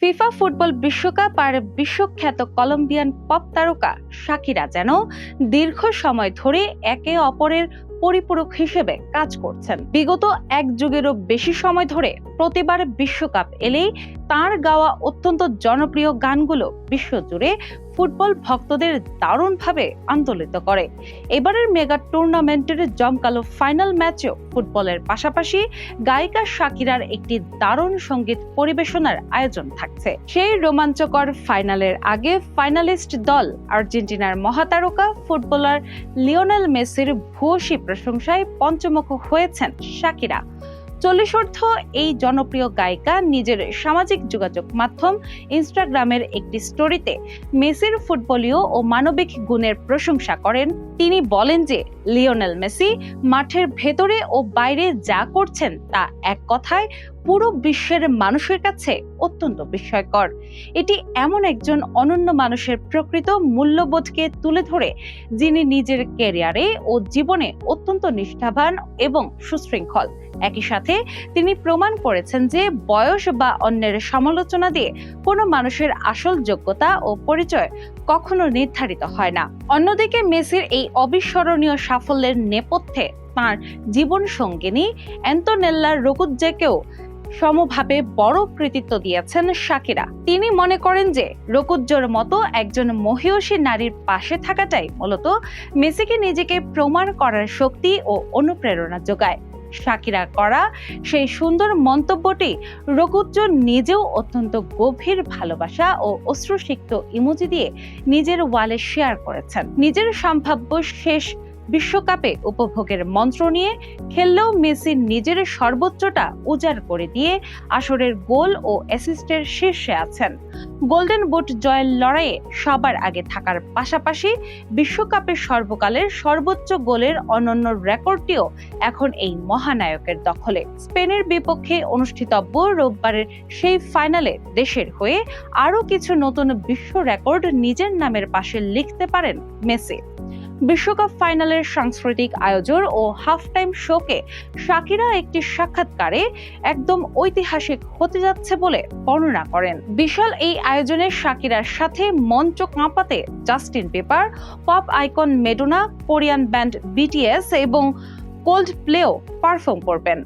FIFA football বিশ্বকাপ আর বিশ্বখ্যাত Colombian pop তারকা শাকিরা যেন দীর্ঘ সময় ধরে একে অপরের পরিপূরক হিসেবে কাজ করছেন। বিগত এক যুগেরও বেশি সময় ধরে প্রতিবার বিশ্বকাপ এলেই তার গাওয়া অত্যন্ত জনপ্রিয় গানগুলো বিশ্বজুড়ে ফুটবল ভক্তদের দারুণভাবে আন্দোলিত করে। এবারের মেগা টুর্নামেন্টের জমকালো ফাইনাল ম্যাচেও ফুটবলের পাশাপাশি গায়িকা শাকিরার একটি দারুণ সঙ্গীত পরিবেশনার আয়োজন থাকছে। সেই রোমাঞ্চকর ফাইনালের আগে ফাইনালিস্ট দল আর্জেন্টিনার মহাতারকা ফুটবলার লিওনেল মেসির ভূয়সী প্রশংসায় পঞ্চমুখ হয়েছেন শাকিরা। 40 এই জনপ্রিয় গায়িকা নিজের সামাজিক যোগাযোগ মাধ্যম ইনস্টাগ্রামের একটি স্টোরিতে মেসির ফুটবলীয় ও মানবিক গুণের প্রশংসা করেন। তিনি বলেন যে লিওনেল মেসি মাঠের ভেতরে ও বাইরে যা করছেন তা এক কথায় পুরো বিশ্বের মানুষের কাছে অত্যন্ত বিস্ময়কর। এটি এমন একজন অনন্য মানুষের প্রকৃত মূল্যবোধকে তুলে ধরে, যিনি নিজের ক্যারিয়ারে ও জীবনে অত্যন্ত নিষ্ঠাবান এবং সুশৃঙ্খল। একই সাথে তিনি প্রমাণ করেছেন যে বয়স বা অন্যের সমালোচনা দিয়ে কোনো মানুষের আসল যোগ্যতা ও পরিচয় কখনো নির্ধারিত হয় না। অন্যদিকে মেসির এই অবিস্মরণীয় সাফল্যের নেপথ্যে তাঁর জীবন সঙ্গিনী অ্যান্তোনেল্লা রোকুজ্জেকেও সমভাবে বড় কৃতিত্ব দিয়েছেন শাকিরা। তিনি মনে করেন যে রোকুজ্জোর মতো একজন মহিয়সী নারীর পাশে থাকাটাই মূলত মেসিকে নিজেকে প্রমাণ করার শক্তি ও অনুপ্রেরণা যোগায়। শাকিরা করা সেই সুন্দর মন্তব্যটি রোকুজ্জো নিজেও অত্যন্ত গভীর ভালোবাসা ও অশ্রুসিক্ত ইমোজি দিয়ে নিজের ওয়ালে শেয়ার করেছেন। নিজের সম্ভাব্য শেষ বিশ্বকাপে উপভোগের মন্ত্র নিয়ে খেললেও মেসি নিজের সর্বোচ্চটা উজাড় করে দিয়ে আসরের গোল ও অ্যাসিস্টের শীর্ষে আছেন। গোল্ডেন বুট জয়ের লড়াইয়ে সবার আগে থাকার পাশাপাশি বিশ্বকাপের সর্বকালের সর্বোচ্চ গোলের অনন্য রেকর্ডটিও এখন এই মহানায়কের দখলে। স্পেনের বিপক্ষে অনুষ্ঠিতব্য রোববারের সেই ফাইনালে দেশের হয়ে আরও কিছু নতুন বিশ্ব রেকর্ড নিজের নামের পাশে লিখতে পারেন মেসি। বিশ্বকাপ ফাইনালের সাংস্কৃতিক আয়োজন ও হাফ টাইম শোকে শাকিরা একটি সাক্ষাৎকারে একদম ঐতিহাসিক হতে যাচ্ছে বলে বর্ণনা করেন। বিশাল এই আয়োজনে শাকিরার সাথে মঞ্চ কাঁপাতে Justin Bieber, pop icon Madonna, Korean band BTS এবং কোল্ড প্লেও পারফর্ম করবেন।